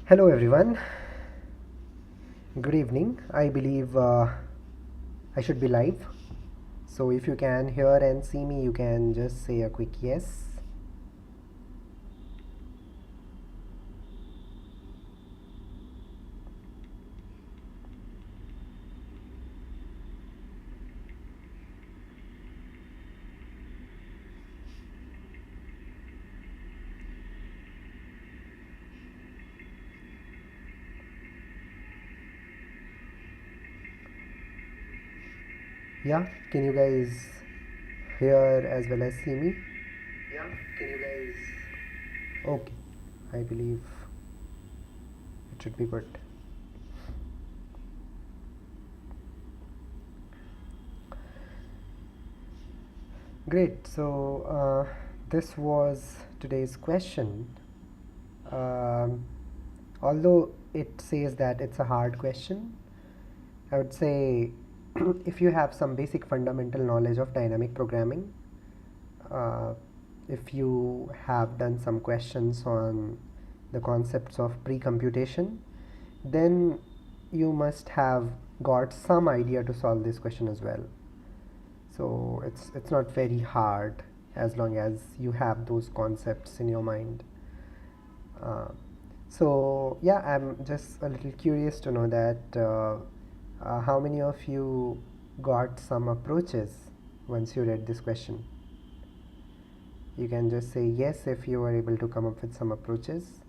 Hello everyone, good evening. I believe I should be live. So if you can hear and see me, you can just say a quick yes. Yeah, can you guys hear as well as see me? Yeah, can you guys? Okay, I believe it should be good. Great, so this was today's question. Um, Although it says that it's a hard question, I would say if you have some basic fundamental knowledge of dynamic programming, uh, if you have done some questions on the concepts of pre-computation, then you must have got some idea to solve this question as well. So it's not very hard as long as you have those concepts in your mind. Uh, so yeah, I'm just a little curious to know that how many of you got some approaches once you read this question. You can just say yes if you were able to come up with some approaches.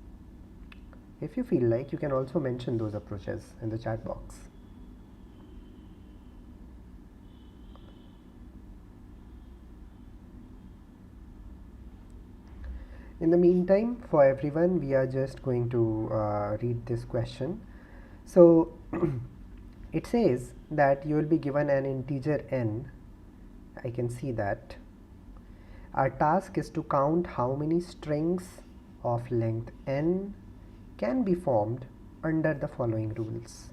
If you feel like, you can also mention those approaches in the chat box. In the meantime, for everyone, we are just going to read this question. So it says that you will be given an integer n. I can see that. Our task is to count how many strings of length n can be formed under the following rules.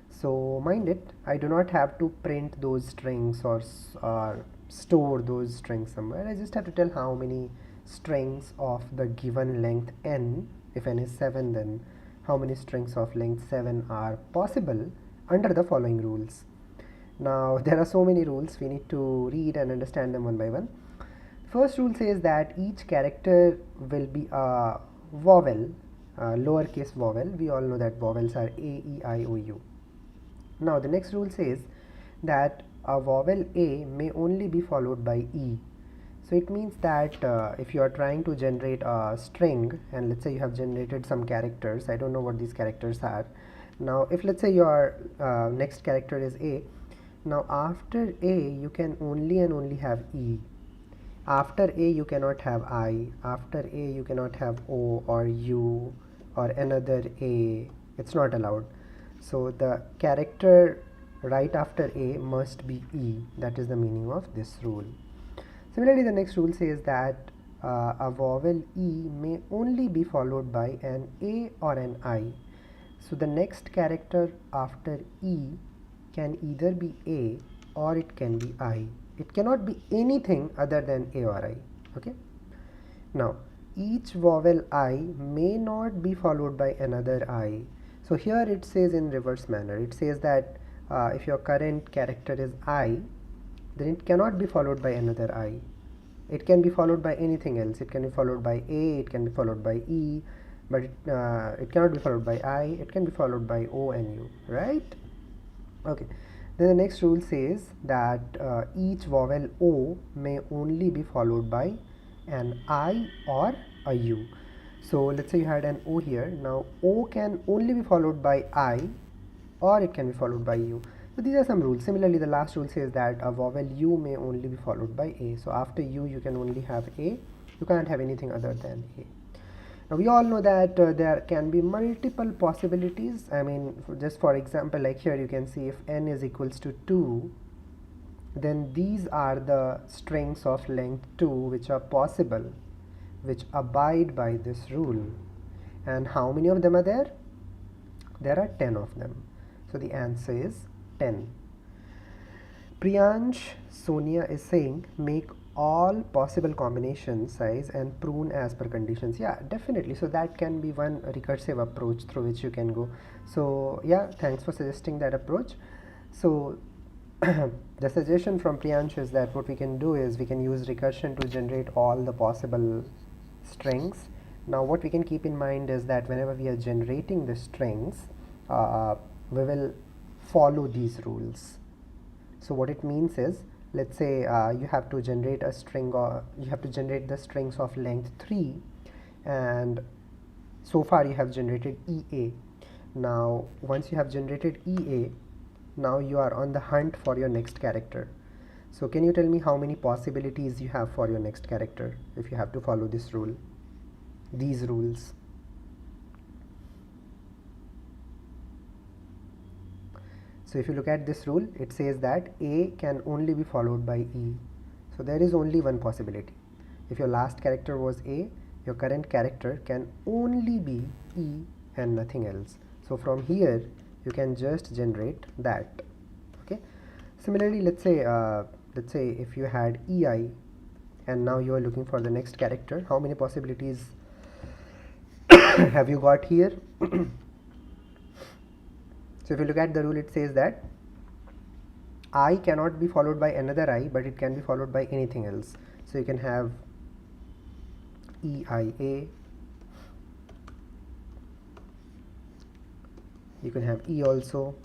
So mind it, I do not have to print those strings or store those strings somewhere. I just have to tell how many strings of the given length n. If n is 7, then how many strings of length 7 are possible under the following rules. Now there are so many rules, we need to read and understand them one by one. First rule says that each character will be a vowel, lowercase vowel. We all know that vowels are A, E, I, O, U. Now the next rule says that a vowel A may only be followed by E. So it means that if you are trying to generate a string, and let's say you have generated some characters, I don't know what these characters are. Now if let's say your next character is A, now after A you can only and only have E. After A you cannot have I, after A you cannot have O or U or another A. It's not allowed. So the character right after A must be E. That is the meaning of this rule. Similarly, the next rule says that a vowel E may only be followed by an A or an I. So the next character after E can either be A or it can be I. It cannot be anything other than A or I. Okay. Now each vowel I may not be followed by another I. So here it says in reverse manner. It says that if your current character is I, then it cannot be followed by another I. It can be followed by anything else. It can be followed by A, it can be followed by E, but it cannot be followed by I. It can be followed by O and U, right? Okay. Then the next rule says that each vowel O may only be followed by an I or a U. So let's say you had an O here. Now O can only be followed by I, or it can be followed by U. So these are some rules. Similarly, the last rule says that a vowel U may only be followed by A. So after U, you can only have A. You can't have anything other than A. Now we all know that there can be multiple possibilities. I mean, just for example, like here you can see if n is equals to 2, then these are the strings of length 2 which are possible, which abide by this rule. And how many of them are there? There are 10 of them. So the answer is 10. Priyansh Sonia is saying make all possible combination size and prune as per conditions. Yeah, definitely. So that can be one recursive approach through which you can go. So yeah, thanks for suggesting that approach. So the suggestion from Priyansh is that what we can do is we can use recursion to generate all the possible strings. Now what we can keep in mind is that whenever we are generating the strings, we will follow these rules. So what it means is, let's say you have to generate a string, or you have to generate the strings of length 3, and so far you have generated EA. Now once you have generated EA, now you are on the hunt for your next character. So can you tell me how many possibilities you have for your next character if you have to follow this rule, these rules? So if you look at this rule, it says that A can only be followed by E. So there is only one possibility. If your last character was A, your current character can only be E and nothing else. So from here you can just generate that. Okay. Similarly, let's say if you had EI and now you are looking for the next character, how many possibilities have you got here? So if you look at the rule, it says that I cannot be followed by another I, but it can be followed by anything else. So you can have EIA, you can have E also.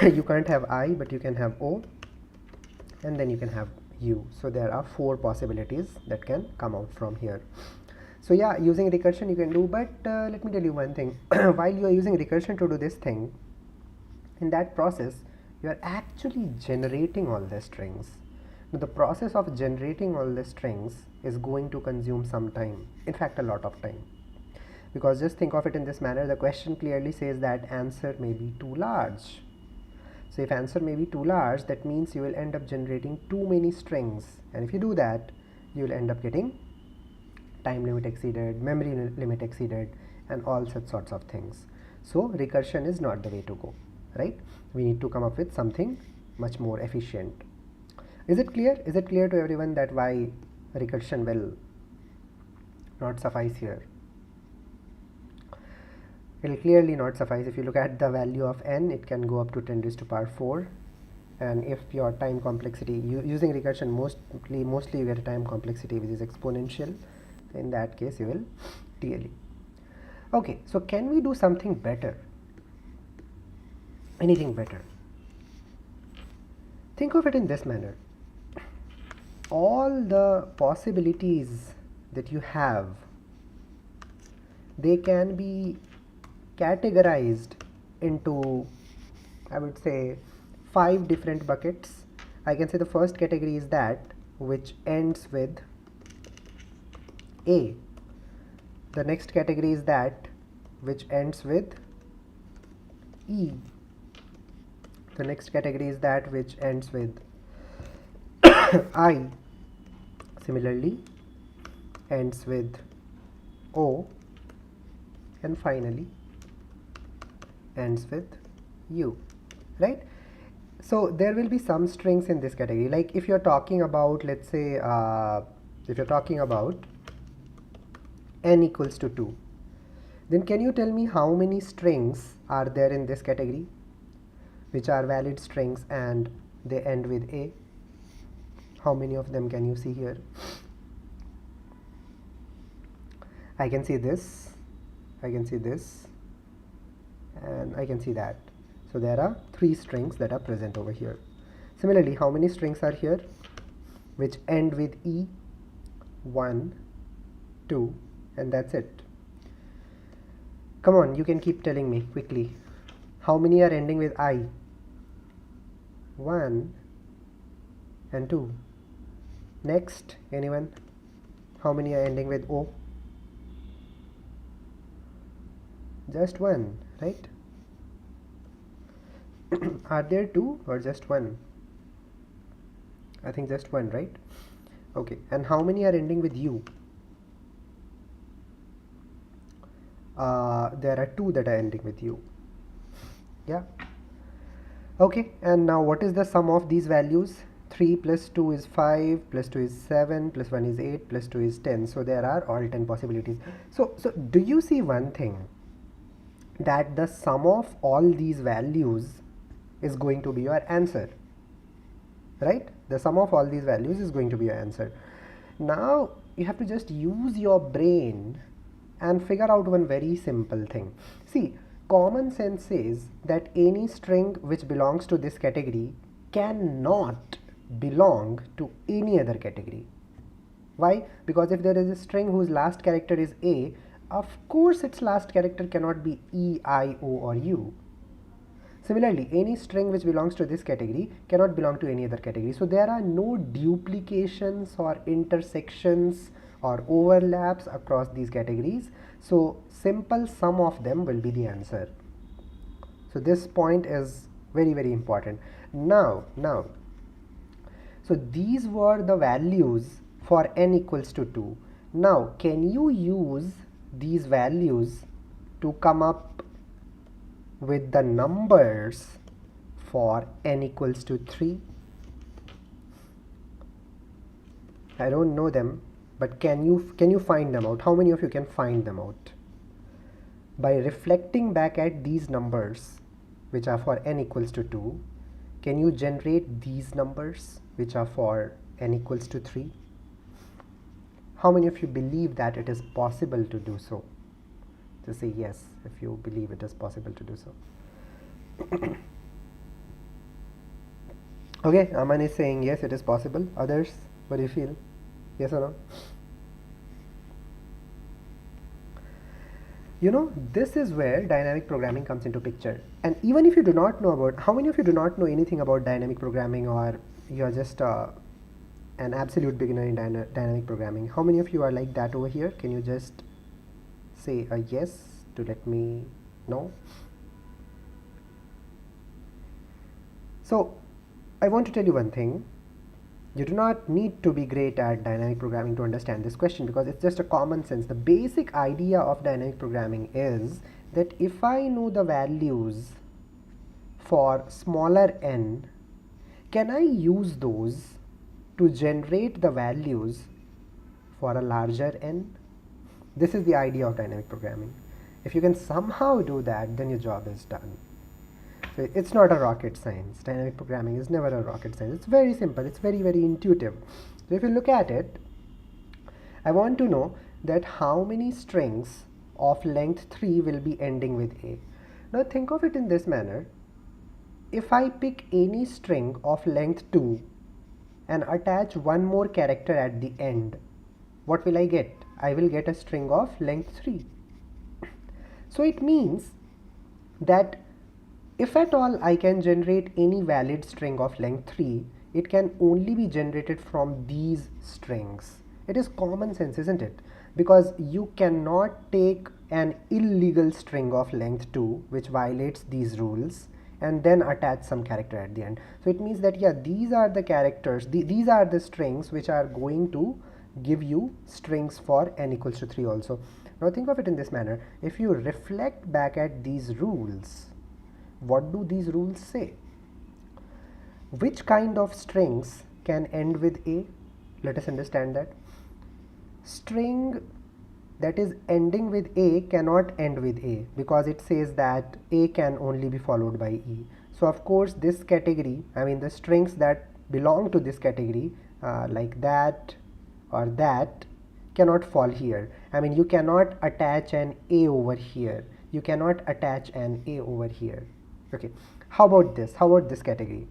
You can't have I, but you can have O, and then you can have U. So there are 4 possibilities that can come out from here. So yeah, using recursion you can do, but let me tell you one thing. While you are using recursion to do this thing, in that process you are actually generating all the strings. Now the process of generating all the strings is going to consume some time, in fact a lot of time, because just think of it in this manner. The question clearly says that answer may be too large. So if answer may be too large, that means you will end up generating too many strings, and if you do that, you will end up getting time limit exceeded, memory limit exceeded, and all such sorts of things. So recursion is not the way to go, right? We need to come up with something much more efficient. Is it clear? Is it clear to everyone that why recursion will not suffice here? It will clearly not suffice. If you look at the value of n, it can go up to 10 raised to power 4, and if your time complexity, using recursion mostly you get a time complexity which is exponential. In that case you will TLE. Okay, so can we do something better? Anything better? Think of it in this manner. All the possibilities that you have, they can be categorized into, I would say, 5 different buckets. I can say the first category is that which ends with A. The next category is that which ends with E. The next category is that which ends with I. Similarly, ends with O, and finally ends with U, right? So there will be some strings in this category. Like if you're talking about, let's say, if you're talking about n equals to 2, then can you tell me how many strings are there in this category which are valid strings and they end with A? How many of them can you see here? I can see this, I can see this, and I can see that. So there are 3 strings that are present over here. Similarly, how many strings are here which end with E? 1, 2, and that's it. Come on, you can keep telling me quickly. How many are ending with I? 1 and 2. Next, anyone? How many are ending with O? Just 1, right? Are there 2 or just 1? I think just 1, right? Okay, and how many are ending with U? There are 2 that are ending with U. Yeah. Okay, and now what is the sum of these values? 3 plus 2 is 5, plus 2 is 7, plus 1 is 8, plus 2 is 10. So there are all 10 possibilities. So do you see one thing, that the sum of all these values is going to be your answer, right? The sum of all these values is going to be your answer. Now you have to just use your brain and figure out one very simple thing. See, common sense says that any string which belongs to this category cannot belong to any other category. Why? Because if there is a string whose last character is A, of course its last character cannot be E, I, O or U. Similarly, any string which belongs to this category cannot belong to any other category. So there are no duplications or intersections or overlaps across these categories. So simple sum of them will be the answer. So this point is very, very important. Now, so these were the values for n equals to 2. Now, can you use these values to come up with the numbers for n equals to 3? I don't know them, but can you find them out? How many of you can find them out? By reflecting back at these numbers, which are for n equals to 2, can you generate these numbers which are for n equals to 3? How many of you believe that it is possible to do so? Just say yes if you believe it is possible to do so. Okay, Aman is saying yes, it is possible. Others, what do you feel? Yes or no? You know, this is where dynamic programming comes into picture. And even if you do not know about, how many of you do not know anything about dynamic programming, or you are just an absolute beginner in dynamic programming? How many of you are like that over here? Can you just say a yes to let me know? So I want to tell you one thing. You do not need to be great at dynamic programming to understand this question, because it's just a common sense. The basic idea of dynamic programming is that if I know the values for smaller n, can I use those to generate the values for a larger n? This is the idea of dynamic programming. If you can somehow do that, then your job is done. So it's not a rocket science. Dynamic programming is never a rocket science. It's very simple. It's very, very intuitive. So if you look at it, I want to know that how many strings of length 3 will be ending with A. Now think of it in this manner. If I pick any string of length 2 and attach one more character at the end, what will I get? I will get a string of length 3. So it means that if at all I can generate any valid string of length 3, it can only be generated from these strings. It is common sense, isn't it? Because you cannot take an illegal string of length 2 which violates these rules and then attach some character at the end. So it means that, yeah, these are the characters, these are the strings which are going to give you strings for n equals to 3 also. Now think of it in this manner. If you reflect back at these rules, what do these rules say? Which kind of strings can end with A? Let us understand that. String that is ending with A cannot end with A, because it says that A can only be followed by E. So of course this category, I mean the strings that belong to this category, like that or that, cannot fall here. I mean you cannot attach an A over here. You cannot attach an A over here. Okay, how about this? How about this category?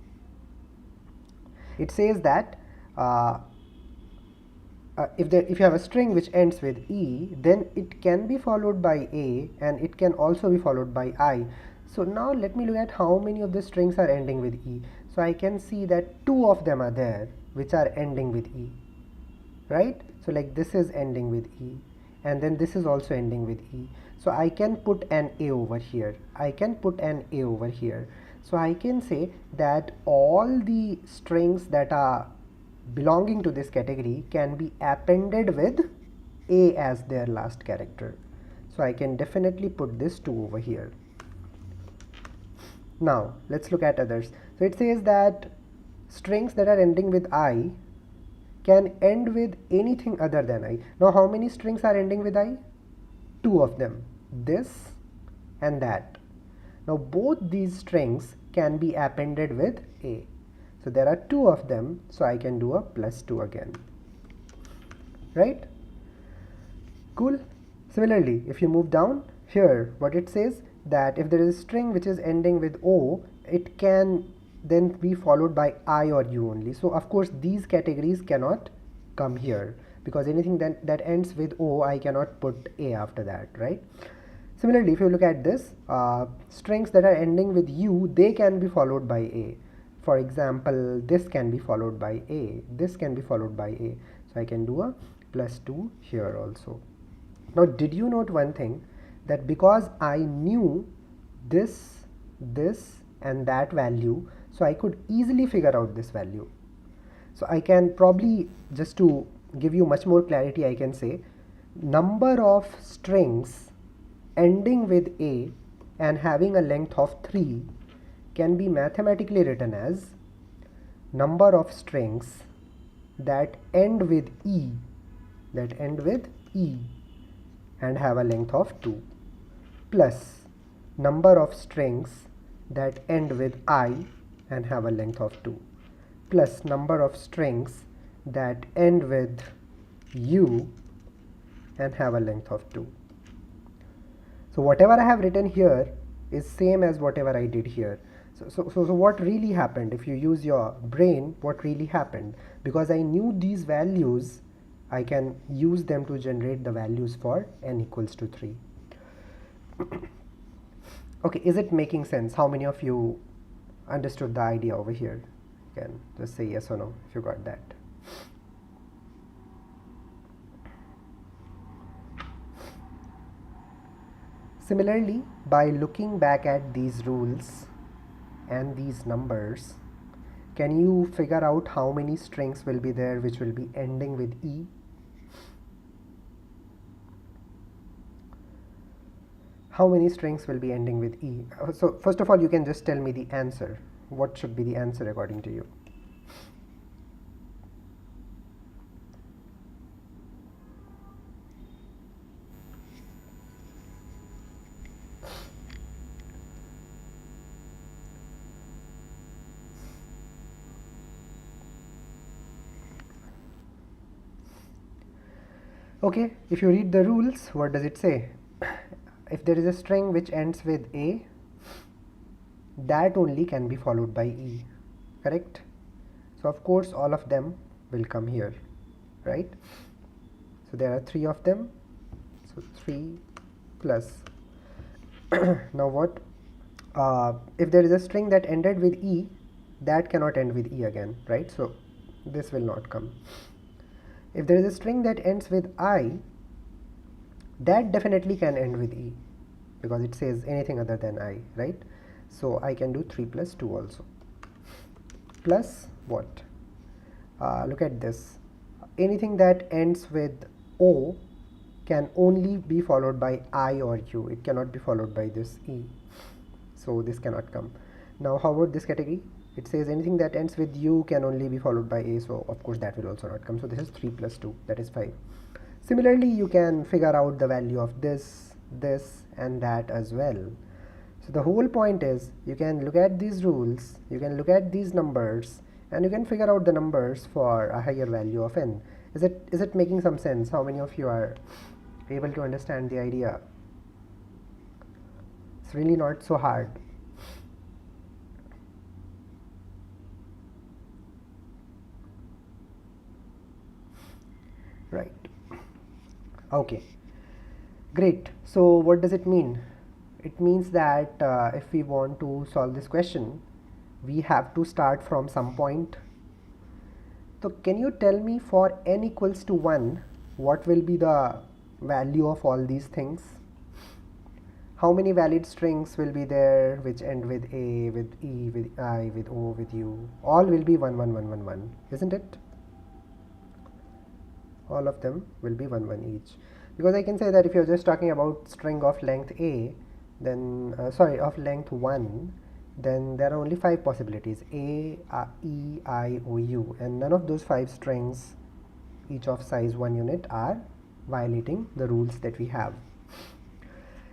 It says that if you have a string which ends with E, then it can be followed by A and it can also be followed by I. So now let me look at how many of the strings are ending with E. So I can see that 2 of them are there which are ending with E, right? So like this is ending with E, and then this is also ending with E. So I can put an A over here. I can put an A over here. So I can say that all the strings that are belonging to this category can be appended with A as their last character. So I can definitely put this 2 over here. Now let's look at others. So it says that strings that are ending with I can end with anything other than I. Now how many strings are ending with I? Two of them, this and that. Now both these strings can be appended with A. So there are two of them, so I can do a +2 again, right? Cool. Similarly, if you move down here, what it says that if there is a string which is ending with O, it can then be followed by I or U only. So of course these categories cannot come here, because anything that ends with O, I cannot put A after that, right? Similarly, if you look at this, strings that are ending with U, they can be followed by A. For example, this can be followed by A, this can be followed by A. So I can do a +2 here also. Now did you note one thing, that because I knew this, this and that value, so I could easily figure out this value. So I can probably, just to give you much more clarity, I can say number of strings ending with A and having a length of 3 can be mathematically written as number of strings that end with E, and have a length of 2, plus number of strings that end with I and have a length of 2, plus number of strings that end with U and have a length of 2. So whatever I have written here is same as whatever I did here. So what really happened, if you use your brain, what really happened? Because I knew these values, I can use them to generate the values for n equals to 3. Okay, is it making sense? How many of you understood the idea over here? You can just say yes or no if you got that. Similarly, by looking back at these rules and these numbers, can you figure out how many strings will be there which will be ending with E? How many strings will be ending with E? So first of all, you can just tell me the answer. What should be the answer according to you? Okay, if you read the rules, what does it say? If there is a string which ends with A, that only can be followed by E, correct? So of course all of them will come here, right? So there are 3 of them, so 3 plus. Now what? If there is a string that ended with E, that cannot end with E again, right? So this will not come. If there is a string that ends with I, that definitely can end with E, because it says anything other than I, right? So I can do 3 plus 2 also. Plus what? Look at this. Anything that ends with O can only be followed by I or U. It cannot be followed by this E. So this cannot come. Now how about this category? It says anything that ends with U can only be followed by A, so of course that will also not come. So this is 3 plus 2, that is 5. Similarly, you can figure out the value of this, this and that as well. So the whole point is, you can look at these rules, you can look at these numbers, and you can figure out the numbers for a higher value of n. Is it making some sense? How many of you are able to understand the idea? It's really not so hard. Right. Okay, great. So what does it mean? It means that if we want to solve this question, we have to start from some point. So can you tell me, for n equals to 1, what will be the value of all these things? How many valid strings will be there which end with A, with E, with I, with O, with U? All will be 1, 1, 1, 1, 1, isn't it? All of them will be 1, 1 each. Because I can say that if you're just talking about string of length A, then of length 1, then there are only 5 possibilities: A, E, I, O, U, and none of those 5 strings, each of size 1 unit, are violating the rules that we have.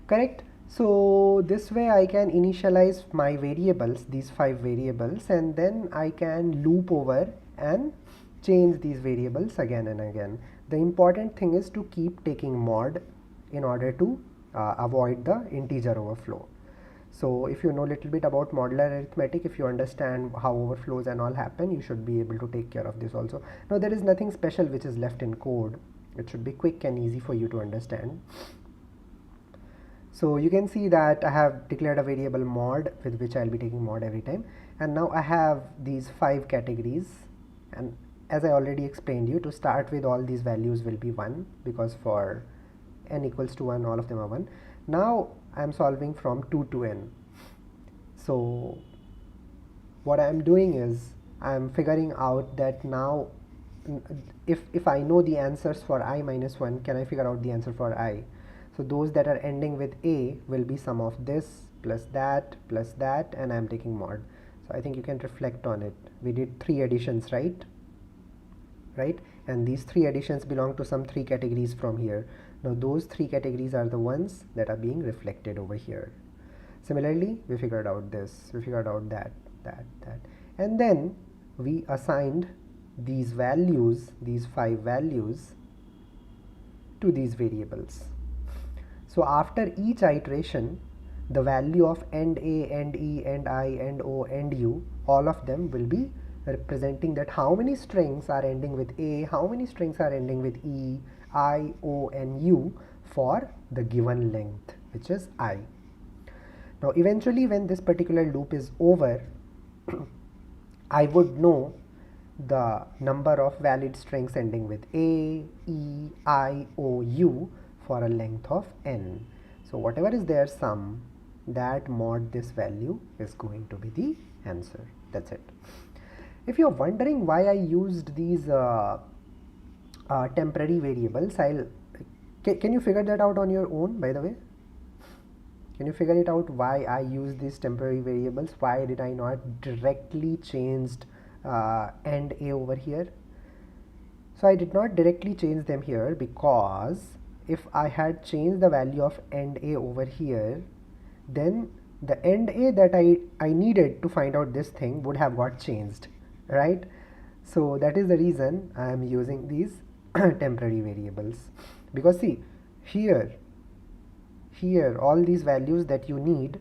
Correct? So this way I can initialize my variables, these 5 variables, and then I can loop over and change these variables again and again. The important thing is to keep taking mod in order to avoid the integer overflow. So if you know a little bit about modular arithmetic, if you understand how overflows and all happen, you should be able to take care of this also. Now there is nothing special which is left in code. It should be quick and easy for you to understand. So you can see that I have declared a variable mod with which I'll be taking mod every time, and now I have these 5 categories, and as I already explained you, to start with all these values will be 1, because for n equals to 1 all of them are 1. Now I'm solving from 2 to n. So what I'm doing is I'm figuring out that now if I know the answers for I minus 1, can I figure out the answer for I? So those that are ending with A will be sum of this plus that, and I'm taking mod. So I think you can reflect on it. We did 3 additions, right? And these 3 additions belong to some 3 categories from here. Now those 3 categories are the ones that are being reflected over here. Similarly, we figured out this, we figured out that, and then we assigned these values, these 5 values, to these variables. So after each iteration, the value of end A, end E, end I, end O, end U, all of them will be representing that how many strings are ending with A, how many strings are ending with E, I, O, and U for the given length, which is I. Now eventually when this particular loop is over, I would know the number of valid strings ending with A, E, I, O, U for a length of n. So whatever is their sum, that mod this value is going to be the answer. That's it. If you're wondering why I used these temporary variables, can you figure that out on your own, by the way? Can you figure it out why I use these temporary variables? Why did I not directly changed end A over here? So I did not directly change them here because if I had changed the value of end A over here, then the end A that I needed to find out this thing would have got changed, right? So that is the reason I am using these temporary variables, because see here all these values that you need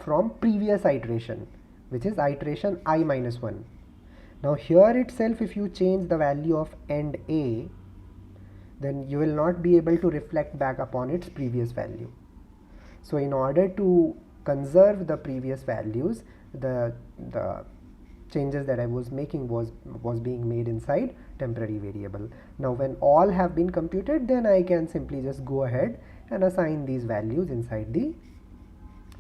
from previous iteration, which is iteration I minus 1. Now here itself, if you change the value of end A, then you will not be able to reflect back upon its previous value. So in order to conserve the previous values, the changes that I was making was being made inside temporary variable. Now when all have been computed, then I can simply just go ahead and assign these values inside the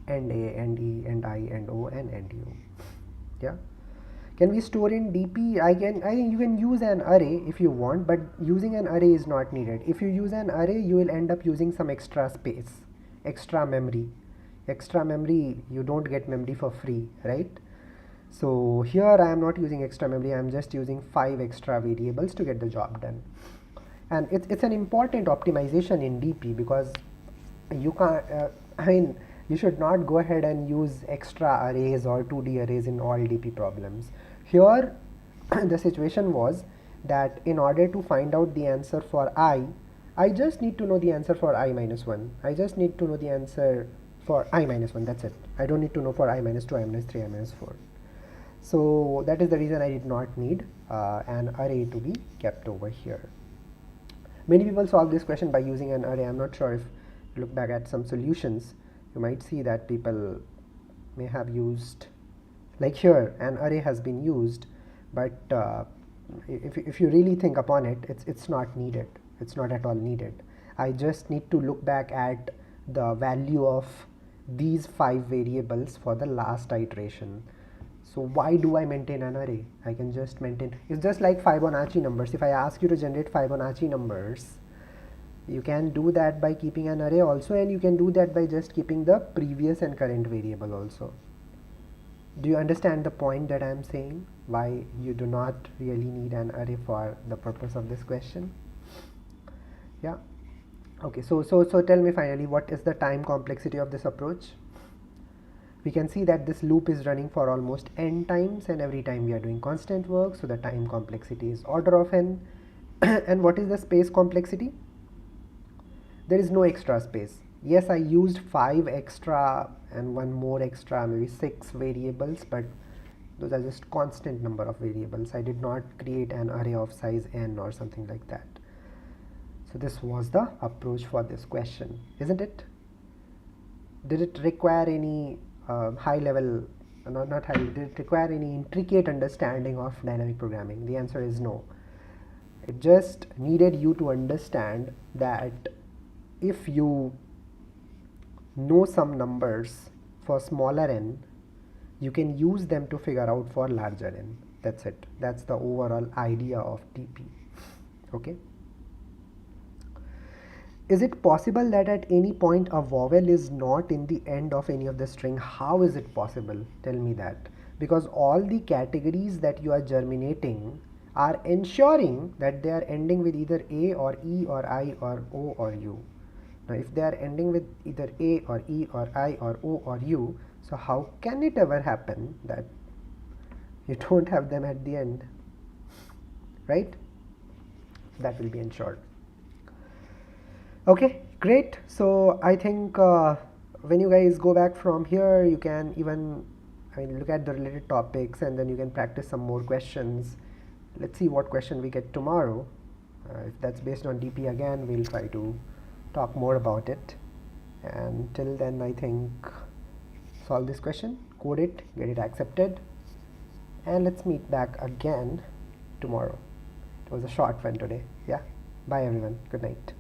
end A, end E, end I, end O, and end U. Yeah. Can we store in DP? I think you can use an array if you want, but using an array is not needed. If you use an array, you will end up using some extra space, extra memory. Extra memory, you don't get memory for free, right? So here I am not using extra memory, I am just using 5 extra variables to get the job done. And it's an important optimization in DP, because you can't, you should not go ahead and use extra arrays or 2D arrays in all DP problems. Here the situation was that in order to find out the answer for I just need to know the answer for I minus 1. I just need to know the answer for I minus 1, that's it. I don't need to know for I minus 2, I minus 3, I minus 4. So that is the reason I did not need an array to be kept over here. Many people solve this question by using an array. I'm not sure if you look back at some solutions, you might see that people may have used, like here an array has been used, but if you really think upon it, it's not needed. It's not at all needed. I just need to look back at the value of these 5 variables for the last iteration. So why do I maintain an array? I can just maintain, it's just like Fibonacci numbers. If I ask you to generate Fibonacci numbers, you can do that by keeping an array also, and you can do that by just keeping the previous and current variable also. Do you understand the point that I am saying? Why you do not really need an array for the purpose of this question? Yeah. Okay, so tell me finally, what is the time complexity of this approach? We can see that this loop is running for almost n times, and every time we are doing constant work, so the time complexity is order of n. And what is the space complexity? There is no extra space. Yes, I used 5 extra and one more extra, maybe 6 variables, but those are just constant number of variables. I did not create an array of size n or something like that. So this was the approach for this question, isn't it? Did it require any high level, not high, did it require any intricate understanding of dynamic programming? The answer is no. It just needed you to understand that if you know some numbers for smaller n, you can use them to figure out for larger n. That's it. That's the overall idea of TP. Okay. Is it possible that at any point a vowel is not in the end of any of the string? How is it possible? Tell me that. Because all the categories that you are germinating are ensuring that they are ending with either A or E or I or O or U. Now if they are ending with either A or E or I or O or U, so how can it ever happen that you don't have them at the end, right? That will be ensured. Okay, great. So I think when you guys go back from here, you can even look at the related topics, and then you can practice some more questions. Let's see what question we get tomorrow. If that's based on DP again, we'll try to talk more about it. And till then, I think solve this question, code it, get it accepted, and let's meet back again tomorrow. It was a short one today. Yeah. Bye everyone. Good night.